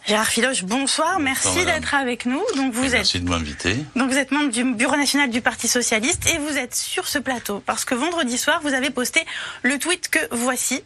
Gérard Filoche, bonsoir, merci d'être avec nous. Donc merci de m'inviter. Donc vous êtes membre du Bureau national du Parti socialiste et vous êtes sur ce plateau parce que vendredi soir vous avez posté le tweet que voici.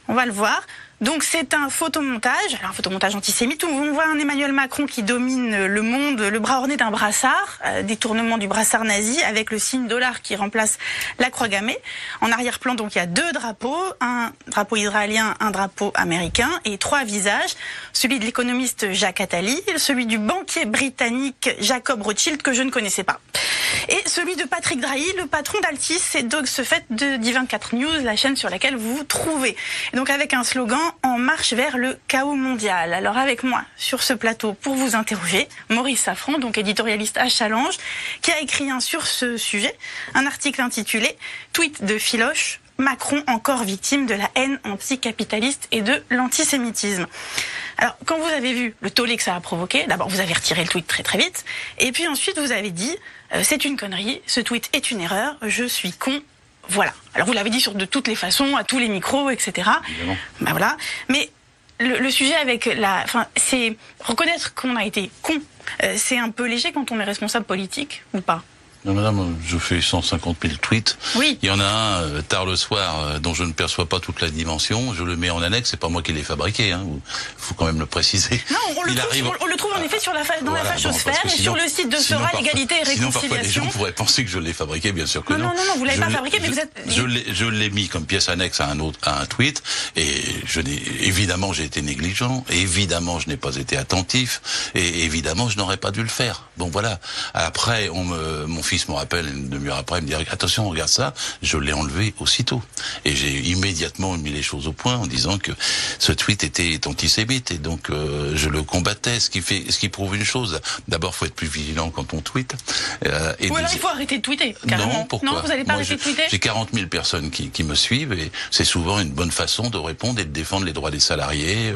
On va le voir. Donc c'est un photomontage, alors un photomontage antisémite où on voit un Emmanuel Macron qui domine le monde, le bras orné d'un brassard, détournement du brassard nazi avec le signe dollar qui remplace la croix gammée. En arrière-plan, donc il y a deux drapeaux, un drapeau israélien, un drapeau américain et trois visages, celui de l'économiste Jacques Attali, celui du banquier britannique Jacob Rothschild que je ne connaissais pas, et celui de Patrick Drahi, le patron d'Altis et donc ce fait de d'I24 News, la chaîne sur laquelle vous vous trouvez. Et donc avec un slogan en marche vers le chaos mondial. Alors avec moi sur ce plateau pour vous interroger, Maurice Safran, donc éditorialiste à Challenge, qui a écrit sur ce sujet un article intitulé Tweet de Filoche, Macron encore victime de la haine anticapitaliste et de l'antisémitisme. Alors, quand vous avez vu le tollé que ça a provoqué, d'abord vous avez retiré le tweet très très vite, et puis ensuite vous avez dit c'est une connerie, ce tweet est une erreur, je suis con. Voilà. Alors vous l'avez dit de toutes les façons, à tous les micros, etc. Ben voilà. Mais le sujet avec c'est reconnaître qu'on a été con. C'est un peu léger quand on est responsable politique ou pas? Non, madame, je fais 150 000 tweets. Oui. Il y en a un tard le soir dont je ne perçois pas toute la dimension. Je le mets en annexe. C'est pas moi qui l'ai fabriqué. Faut quand même le préciser. Non, on le trouve en effet dans la fachosphère et sur le site de Sera, l'égalité et réconciliation. Sinon, parfois, les gens pourraient penser que je l'ai fabriqué. Bien sûr que non. Non, vous l'avez pas fabriqué, mais vous êtes. Je l'ai mis comme pièce annexe à un tweet. Et évidemment, j'ai été négligent. Évidemment, je n'ai pas été attentif. Et évidemment, je n'aurais pas dû le faire. Bon, voilà. Après, mon fils me rappelle une demi-heure après, il me dit attention, regarde ça, je l'ai enlevé aussitôt. Et j'ai immédiatement mis les choses au point en disant que ce tweet était antisémite et donc je le combattais, ce qui prouve une chose. D'abord, faut être plus vigilant quand on tweet. Ou alors il faut arrêter de tweeter, carrément. Non, pourquoi? Non, vous n'allez pas arrêter de tweeter? J'ai 40 000 personnes qui me suivent et c'est souvent une bonne façon de répondre et de défendre les droits des salariés,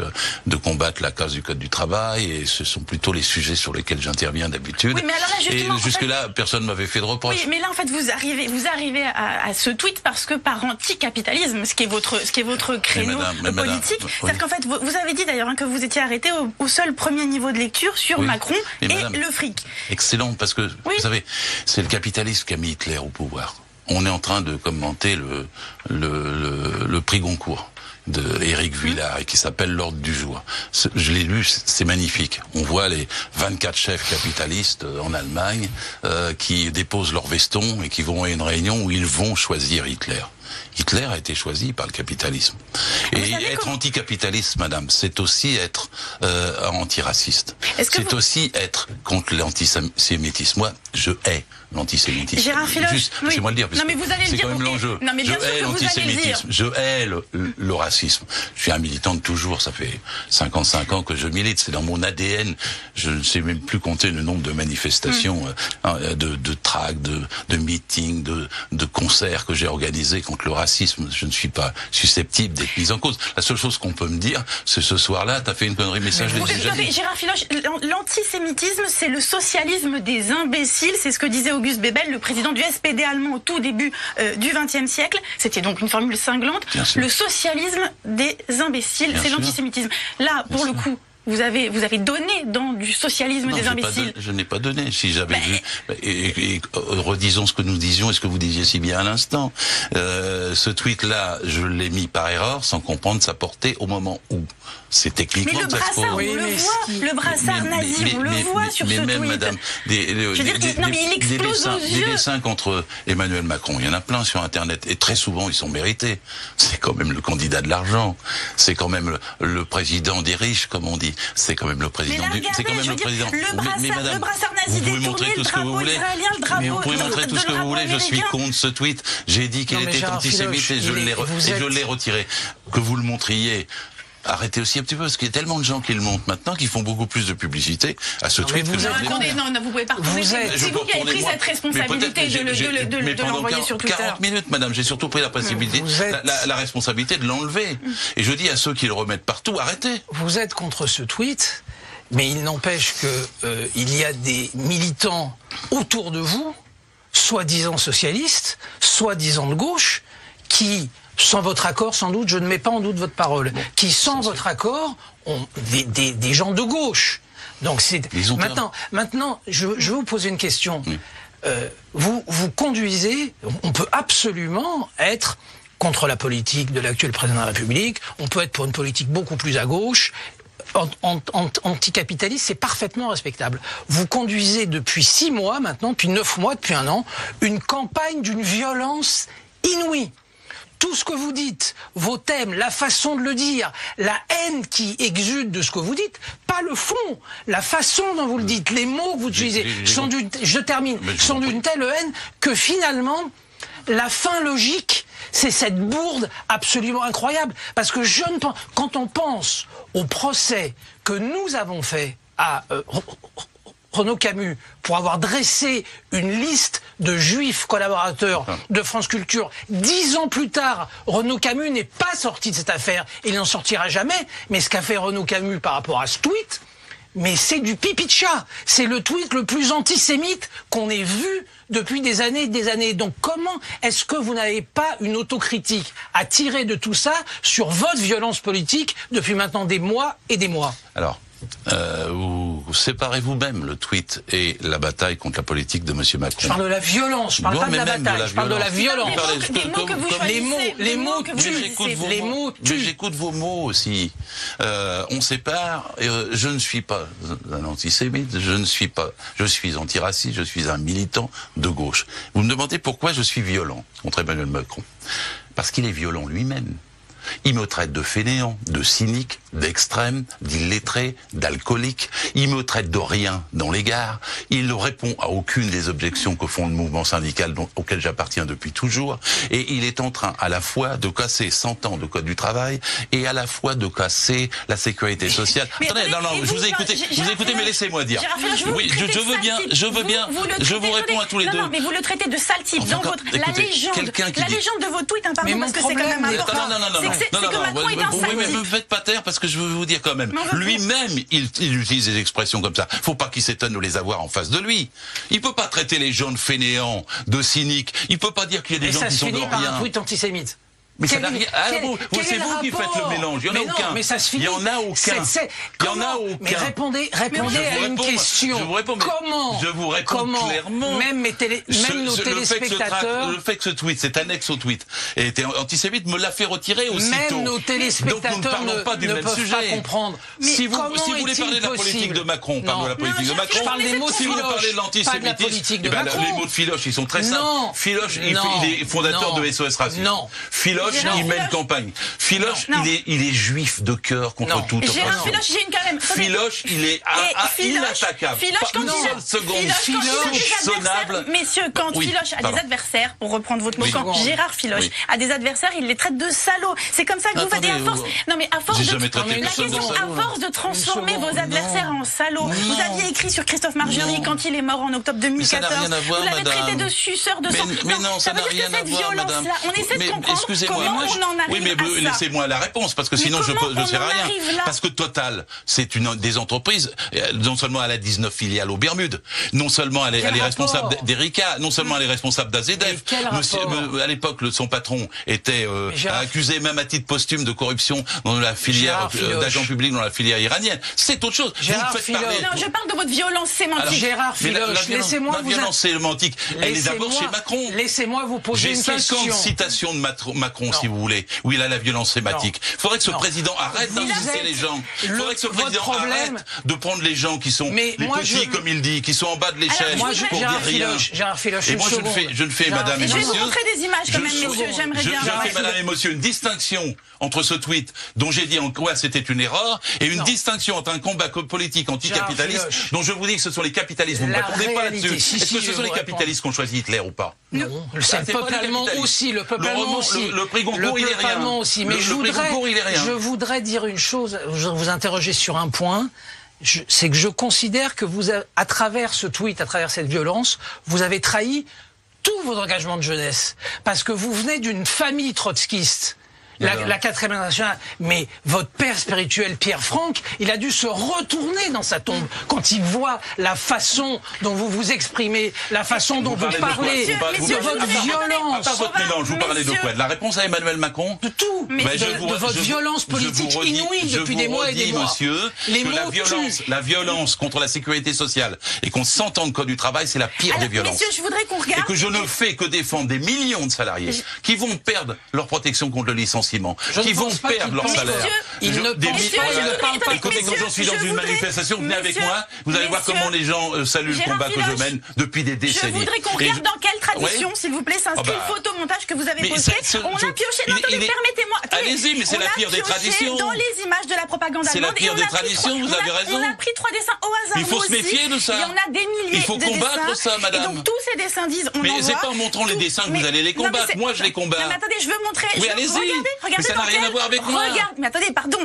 de combattre la cause du code du travail, et ce sont plutôt les sujets sur lesquels j'interviens d'habitude. Oui, mais alors là, justement, et jusque-là, personne m'avait fait de reproche. Oui, mais là, en fait, vous arrivez à ce tweet parce que par anticapitalisme, ce qui est votre créneau politique. C'est-à-dire qu'en fait, vous avez dit d'ailleurs que vous étiez arrêté au seul premier niveau de lecture sur Macron et le fric. Excellent, parce que, vous savez, c'est le capitalisme qui a mis Hitler au pouvoir. On est en train de commenter le prix Goncourt de Éric Vuillard et qui s'appelle l'ordre du jour. Je l'ai lu, c'est magnifique. On voit les 24 chefs capitalistes en Allemagne qui déposent leur veston et qui vont à une réunion où ils vont choisir Hitler. Hitler a été choisi par le capitalisme. Et être anticapitaliste, madame, c'est aussi être antiraciste. C'est aussi être contre l'antisémitisme. Moi, je hais l'antisémitisme. Gérard Filoche, laissez-moi le dire, parce que c'est quand même l'enjeu. Je hais l'antisémitisme, je hais le racisme. Je suis un militant de toujours, ça fait 55 ans que je milite, c'est dans mon ADN. Je ne sais même plus compter le nombre de manifestations, de tracts, de meetings, de concerts que j'ai organisés contre le racisme. Je ne suis pas susceptible d'être mis en cause. La seule chose qu'on peut me dire, c'est ce soir-là, t'as fait une connerie, mais ça, je l'ai déjà dit. Gérard Filoche, l'antisémitisme, c'est le socialisme des imbéciles, c'est ce que disait Auguste Bebel, le président du SPD allemand au tout début du XXe siècle. C'était donc une formule cinglante. Le socialisme des imbéciles, c'est l'antisémitisme. Là, pour le coup, vous avez donné dans du socialisme des imbéciles. Je n'ai pas donné. Si j'avais vu, et redisons ce que nous disions et ce que vous disiez si bien à l'instant. Ce tweet-là, je l'ai mis par erreur, sans comprendre sa portée au moment où. C'est techniquement. Mais le brassard, on le voit. Le brassard nazi, on le voit sur ce tweet. Mais même, madame, des dessins contre Emmanuel Macron, il y en a plein sur Internet. Et très souvent, ils sont mérités. C'est quand même le candidat de l'argent. C'est quand même le président des riches, comme on dit. C'est quand même le président du... C'est quand même le président... Le brassard nazi détourné, le drapeau israélien, le drapeau... Mais vous pouvez montrer tout ce que vous voulez. Je suis contre ce tweet. J'ai dit qu'il était antisémite et je l'ai retiré. Que vous le montriez... Arrêtez aussi un petit peu, parce qu'il y a tellement de gens qui le montent maintenant, qui font beaucoup plus de publicité à ce tweet. Non, vous pouvez pas retourner. C'est vous qui avez pris cette responsabilité de l'envoyer sur Twitter. 40 minutes, madame, j'ai surtout pris la responsabilité de l'enlever. Et je dis à ceux qui le remettent partout, arrêtez. Vous êtes contre ce tweet, mais il n'empêche que il y a des militants autour de vous, soi-disant socialistes, soi-disant de gauche, qui sans votre accord, sans doute, je ne mets pas en doute votre parole, qui, sans votre accord, ont des gens de gauche. Donc c'est maintenant, je vais vous poser une question. Oui. Vous conduisez, on peut absolument être contre la politique de l'actuel président de la République, on peut être pour une politique beaucoup plus à gauche. Anticapitaliste, c'est parfaitement respectable. Vous conduisez depuis 6 mois maintenant, depuis 9 mois, depuis 1 an, une campagne d'une violence inouïe. Tout ce que vous dites, vos thèmes, la façon de le dire, la haine qui exude de ce que vous dites, pas le fond, la façon dont vous le dites, les mots que vous utilisez, sont d'une telle haine que finalement, la fin logique, c'est cette bourde absolument incroyable. Parce que quand on pense au procès que nous avons fait à Renaud Camus pour avoir dressé une liste de juifs collaborateurs de France Culture, 10 ans plus tard, Renaud Camus n'est pas sorti de cette affaire et il n'en sortira jamais. Mais ce qu'a fait Renaud Camus par rapport à ce tweet, mais c'est du pipi de chat. C'est le tweet le plus antisémite qu'on ait vu depuis des années et des années. Donc comment est-ce que vous n'avez pas une autocritique à tirer de tout ça sur votre violence politique depuis maintenant des mois et des mois? Alors, vous séparez vous-même le tweet et la bataille contre la politique de M. Macron. Je parle de la violence, je parle pas de la bataille, je parle de la violence. Les mots que vous Mais j'écoute vos mots aussi. On sépare, je ne suis pas un antisémite, je suis antiraciste, je suis un militant de gauche. Vous me demandez pourquoi je suis violent contre Emmanuel Macron. Parce qu'il est violent lui-même. Il me traite de fainéant, de cynique, d'extrême, d'illettré, d'alcoolique. Il me traite de rien dans les gares. Il ne répond à aucune des objections que font le mouvement syndical auquel j'appartiens depuis toujours. Et il est en train à la fois de casser 100 ans de code du travail et à la fois de casser la sécurité sociale. Attendez, non, je vous ai écouté, mais laissez-moi dire. Oui, je veux bien, je vous réponds à tous les deux. Non, mais vous le traitez de sale type dans votre, la légende de vos tweets, pardon, parce que c'est quand même important. Oui, mais ne me faites pas taire parce que je veux vous dire quand même, lui-même, il utilise des expressions comme ça. Faut pas qu'il s'étonne de les avoir en face de lui. Il peut pas traiter les gens de fainéants, de cyniques. Il peut pas dire qu'il y a des gens qui sont de rien. Et ça se finit par un tweet antisémite. Mais ça n'a rien. C'est vous qui faites le mélange. Il n'y en a aucun. Mais ça se finit. Il n'y en a aucun. Il n'y en a aucun. Mais répondez à une question. Je vous réponds. Comment? Je vous réponds clairement. Même nos téléspectateurs. Le fait que ce tweet, cet annexe au tweet, était antisémite, me l'a fait retirer aussitôt. Même nos téléspectateurs ne peuvent pas comprendre. Si vous voulez parler de la politique de Macron, parlez de la politique de Macron. Je parle des mots de Si vous parlez de l'antisémitisme, les mots de Filoche, ils sont très simples. Filoche, il est fondateur de SOS Racisme. Non. Filoche, il mène campagne. Filoche, il est juif de cœur contre toute opposition. Gérard Filoche, j'ai une quand même. Filoche, il est inattaquable. Filoche, quand messieurs, quand Filoche a des adversaires, pour reprendre votre mot, quand Gérard Filoche a des adversaires, il les traite de salauds. C'est comme ça que vous faites à force. Non, mais à force de transformer vos adversaires en salauds. Vous aviez écrit sur Christophe Margerie quand il est mort en octobre 2014. Vous l'avez traité de suceur de sang. Mais non, ça n'a rien à voir, madame. On essaie de comprendre comment on en arrive à ça. Laissez-moi la réponse, parce que sinon je ne sais rien. Parce que Total, c'est une des entreprises, non seulement elle a 19 filiales aux Bermudes, non seulement elle est responsable d'Erika, non seulement elle est responsable d'AZF. À l'époque, son patron était accusé même à titre posthume de corruption dans la filière d'agents publics dans la filière iranienne. C'est autre chose. Non, je parle de votre violence sémantique. Alors, Gérard Filoche, laissez-moi vous... La violence sémantique, elle est d'abord chez Macron. Laissez-moi vous poser une question. J'ai 50 citations de Macron, si vous voulez, où il a la violence sématique. Il faudrait que ce président arrête d'insulter les gens. Il faudrait que ce président arrête de prendre les gens qui sont les petits, comme il dit, qui sont en bas de l'échelle pour dire rien. Gérard Filoche, et moi, je ne fais, madame et monsieur... Je vais vous montrer des images quand même, messieurs, j'aimerais bien. Je fais, madame et monsieur, une distinction entre ce tweet dont j'ai dit en quoi c'était une erreur et une distinction entre un combat politique anticapitaliste dont je vous dis que ce sont les capitalistes. Vous ne répondez pas là-dessus. Est-ce que ce sont les capitalistes qui ont choisi Hitler ou pas? Non. C'est le peuple allemand aussi. Le peuple allemand aussi. Le prix Goncourt, il est rien. Aussi. Mais je voudrais dire une chose, vous interroger sur un point, c'est que je considère que vous, à travers ce tweet, à travers cette violence, vous avez trahi tous vos engagements de jeunesse. Parce que vous venez d'une famille trotskiste. la 4e internationale. Mais votre père spirituel, Pierre Franck, il a dû se retourner dans sa tombe quand il voit la façon dont vous vous exprimez, la façon dont vous parlez, de votre violence. Pas votre mélange, vous parlez de quoi? De la réponse à Emmanuel Macron? De tout. De votre violence politique inouïe depuis des mois et des mois. Monsieur, que la violence contre la sécurité sociale et qu'on s'entend le code du travail, c'est la pire des violences. Messieurs, je voudrais qu'on regarde. Et que je ne fais que défendre des millions de salariés qui vont perdre leur protection contre le licenciement, qui vont perdre leur salaire. Écoutez, quand j'en suis dans une manifestation, venez avec moi, vous allez voir comment les gens saluent le combat que je mène depuis des décennies. Je voudrais qu'on regarde dans quelle tradition, s'il vous plaît, s'inscrit le photomontage que vous avez posté. On a pioché, non, attendez, permettez-moi. Allez-y, mais c'est la pire des traditions. Dans les images de la propagande allemande. C'est la pire des traditions, vous avez raison. On a pris 3 dessins au hasard. Il faut se méfier de ça. Il y en a des milliers. Il faut combattre ça, madame. Et donc tous ces dessins disent, on en voit. Mais c'est pas en montrant les dessins que vous allez les combattre. Moi, je les combats. Mais attendez, je veux montrer. Oui, allez-y. Regardez. Mais ça n'a rien à voir avec moi. Regarde. Mais attendez, pardon.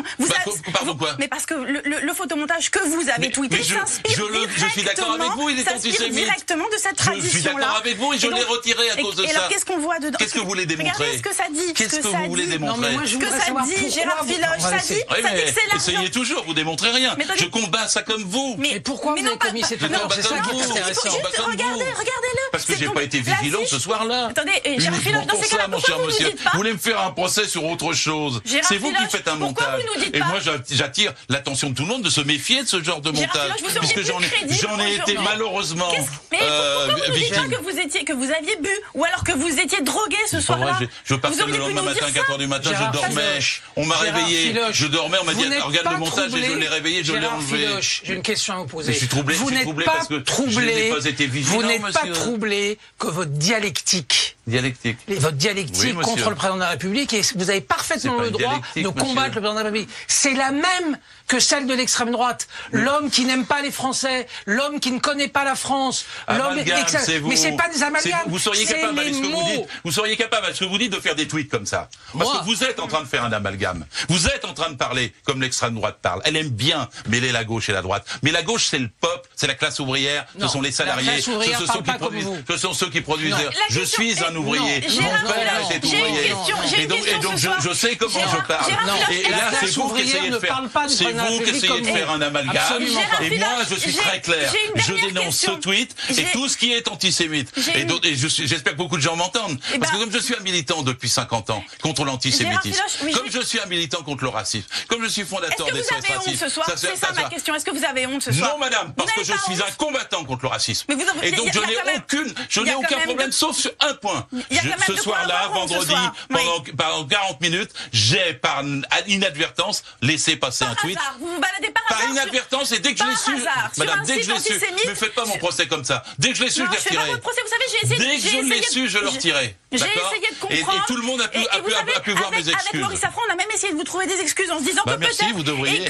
Pardon quoi? Mais parce que le photomontage que vous avez tweeté s'inspire je suis d'accord avec vous, il est antisémite. Directement de cette tradition-là. Je suis d'accord avec vous et je l'ai retiré à cause de ça. Et alors, qu'est-ce qu'on voit dedans? Qu'est-ce que vous voulez démontrer? Regardez ce que ça dit. Qu'est-ce que vous voulez démontrer? Ce que ça dit, Gérard Filoche, ça dit que c'est l'argent. Essayez toujours, vous démontrez rien. Je combats ça comme vous. Mais pourquoi vous avez commis cette erreur? C'est ça qui est intéressant. Regardez-le. Parce que j'ai pas été vigilant ce soir-là. Attendez, Gérard Filoche, dans ces cas-là, pourquoi vous nous dites pas? Vous voulez me faire un procès sur autre chose. C'est vous qui faites un montage. Et moi, j'attire l'attention de tout le monde de se méfier de ce genre de montage. Puisque j'en ai été malheureusement victime. Que vous aviez bu ou alors que vous étiez drogué ce soir-là. Je partais le lendemain matin à 4h du matin, je dormais. On m'a réveillé, je dormais, on m'a dit regarde le montage et je l'ai réveillé, je l'ai enlevé. J'ai une question à vous poser. Je suis troublé parce que je n'ai pas été vigilant. Vous n'êtes pas troublé que votre dialectique contre le président de la République, et vous avez parfaitement le droit de combattre le président de la République. C'est la même que celle de l'extrême droite. L'homme qui n'aime pas les Français, l'homme qui ne connaît pas la France, mais c'est pas des amalgames. Vous seriez capable, avec ce que vous dites, vous seriez capable, avec ce que vous dites, de faire des tweets comme ça. Parce que vous êtes en train de faire un amalgame. Vous êtes en train de parler comme l'extrême droite parle. Elle aime bien mêler la gauche et la droite. Mais la gauche, c'est le peuple, c'est la classe ouvrière, ce sont les salariés, ce sont ceux qui produisent. Je suis un ouvrier. Mon père était ouvrier. Et donc je sais comment je parle. Et là, c'est vous qui essayez de faire. C'est vous qui essayez de faire un amalgame. Et moi, je suis très clair. Je dénonce ce tweet et tout ce qui est antisémite. Et j'espère que beaucoup de gens m'entendent. Parce que comme je suis un militant depuis 50 ans contre l'antisémitisme, comme je suis un militant contre le racisme, comme je suis fondateur des SOS Racisme. C'est ça ma question. Est-ce que vous avez honte ce soir? Non, madame, parce que je suis un combattant contre le racisme. Et donc je n'ai aucun problème, sauf sur un point. Ce soir-là, vendredi, pendant 40 minutes, j'ai par inadvertance laissé passer un tweet. Vous vous baladez par hasard. Par inadvertance, et dès que je l'ai su, madame, dès que je l'ai su, ne faites pas mon procès comme ça. Dès que je l'ai su, je l'ai retiré. Dès que je l'ai su, je le retirais. J'ai essayé de comprendre. Et tout le monde a pu voir mes excuses. Avec Maurice Safran, on a même essayé de vous trouver des excuses en se disant que peut-être, vous devriez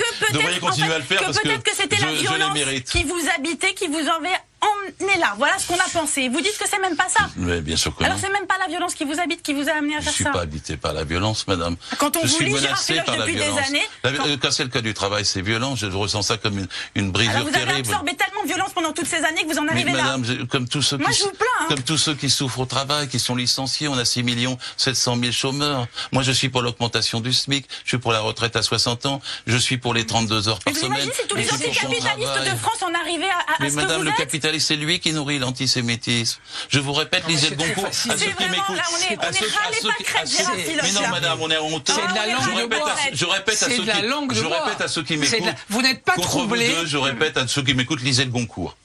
continuer à le faire parce que c'était la violence qui vous habitait, qui vous avait emmené là. Voilà ce qu'on a pensé. Vous dites que c'est même pas ça. Mais bien sûr que alors c'est même pas la violence qui vous habite, qui vous a amené à faire ça. Je suis pas habité par la violence, madame. Quand on vous lit Gérard Filoche depuis des années. Quand c'est le cas du travail, c'est violent. Je ressens ça comme une brisure terrible. Vous avez absorbé tellement de violence pendant toutes ces années que vous en arrivez là. Madame, comme tous ceux qui souffrent au travail, qui sont licenciés, on a 6 700 000 chômeurs. Moi, je suis pour l'augmentation du SMIC. Je suis pour la retraite à 60 ans. Je suis pour les 32 heures par semaine. Vous imaginez si tous les anticapitalistes de France en arrivaient à ce que vous êtes? Mais madame, le capitaliste, c'est lui qui nourrit l'antisémitisme. Je vous répète, lisez le Goncourt. À ceux qui m'écoutent. Mais non, madame, on est honteux. C'est de la langue de bois. Je répète à ceux qui m'écoutent. Vous n'êtes pas troublé. Je répète à ceux qui m'écoutent, lisez le Goncourt.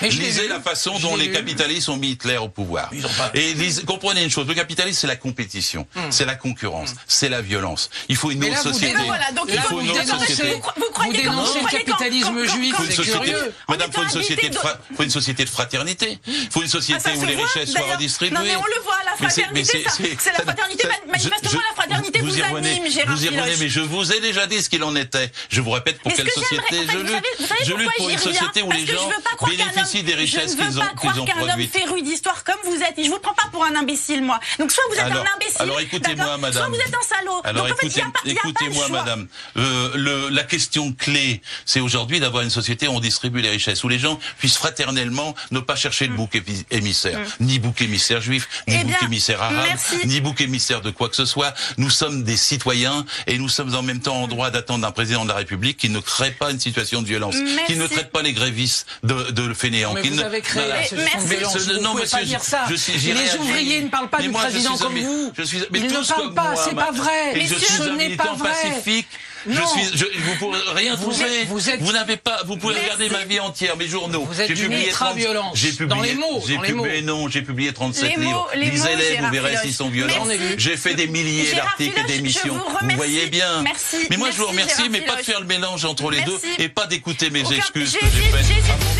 Lisez la façon dont les capitalistes ont mis Hitler au pouvoir. Et comprenez une chose, le capitalisme, c'est la compétition, c'est la concurrence, c'est la violence. Il faut une autre société. Vous dénoncez le capitalisme juif, c'est curieux. Madame, faut une société de fraternité. Faut une société où les richesses soient redistribuées. Non mais on le voit, la fraternité, c'est la fraternité. Manifestement, la fraternité vous anime, Gérard Filoche. Vous y revenez, mais je vous ai déjà dit ce qu'il en était. Je vous répète pour quelle société je lutte. Je lutte pour une société où les gens bénéficient des richesses qu'ils ont produites. Je ne veux pas croire qu'un homme féru d'histoire comme vous êtes, et je vous prends pas pour un imbécile, moi. Donc soit vous êtes un imbécile, alors écoutez-moi, madame. Soit vous êtes un salaud. Alors écoutez-moi, madame. La question clé, c'est aujourd'hui d'avoir une société où on distribue les richesses, où les gens puissent fraternellement ne pas chercher le bouc émissaire, ni bouc émissaire juif, ni bouc émissaire arabe, ni bouc émissaire de quoi que ce soit. Nous sommes des citoyens et nous sommes en même temps en droit d'attendre d'un président de la République qui ne crée pas une situation de violence, qui ne traite pas les grévistes de fainéants. Mais vous avez créé la situation de violence. Vous non, pouvez monsieur, pas dire ça. Les ouvriers ne parlent pas du président comme vous. Ils ne parlent pas, c'est pas vrai. Ce n'est pas vrai. Pacifique. Vous pourrez rien trouver. Vous n'avez pas. Vous pouvez regarder ma vie entière, mes journaux. Vous êtes d'une ultra-violence. Dans les mots. J'ai publié 37 livres. Lisez-les, vous verrez s'ils sont violents. J'ai fait des milliers d'articles et d'émissions. Vous voyez bien. Mais moi, je vous remercie, mais pas de faire le mélange entre les deux et pas d'écouter mes excuses que j'ai faites.